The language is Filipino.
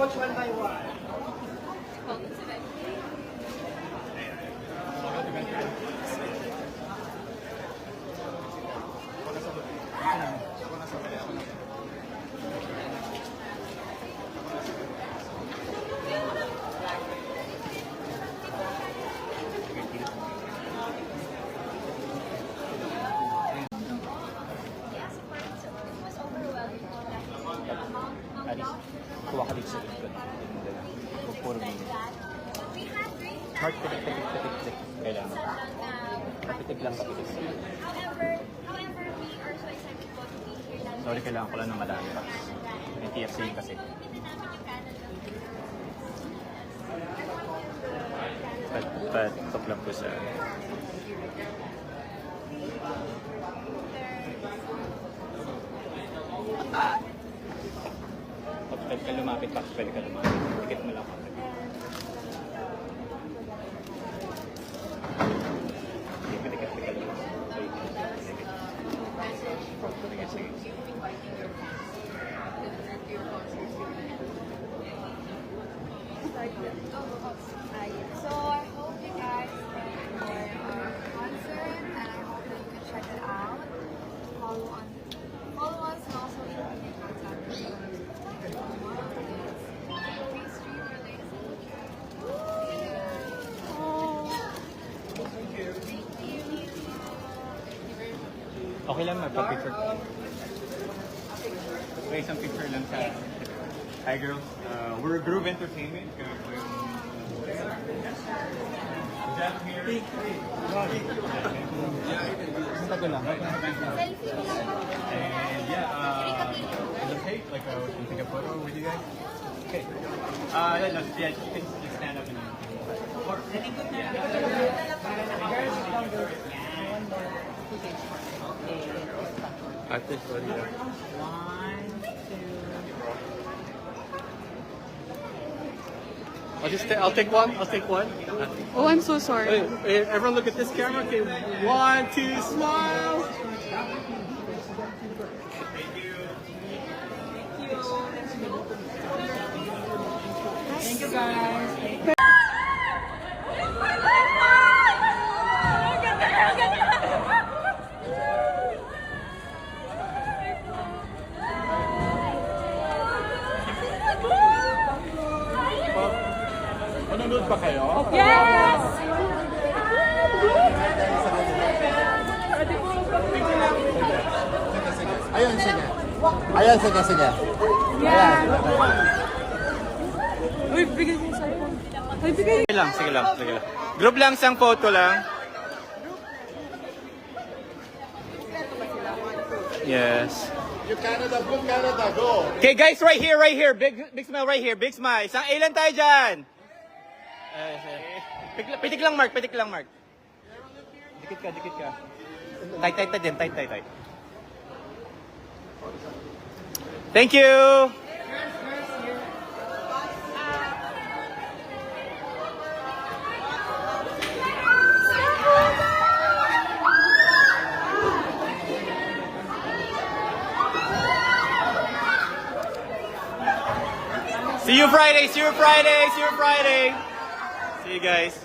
coach one by one. Kuha ka dito sa likod. Puro minute. Mark, pitik. Kailangan. Kapitik lang, kapitik. Sorry, kailangan ko lang ng madami pa. May TFC kasi. Patok lang po sa... Pwede ka lumapit, pwede ka lumapit. Tikit mo lang ako. Pwede ka lumapit. Sige. So I hope you guys enjoy our concert, and I hope that you can check it out. Follow us, and also you can contact us. Okay lang, magpa-picture. Okay, isang picture lang sa... Hi girls, we're Groove Entertainment. Tago lang. And yeah, is it okay? Like, can take a photo with you guys? Okay. Yeah, just stand up and... Ate, sorry. 1, 2. I'll take one. Oh, I'm so sorry. Hey, everyone look at this camera. Okay, 1, 2, smile. Thank you guys. Manonood ba kayo? Yes! Ayun, sige. Yeah! Uy, bigay mo sa cellphone. Uy, bigay. Sige lang. Group lang, isang photo lang. Yes. You Canada, good Canada, go! Okay guys, right here. Big smile right here. Big smile. Isang A lang tayo dyan. Pitik lang, Mark. Dikit ka. Tight din. Tight. Thank you. See you Friday. See you guys.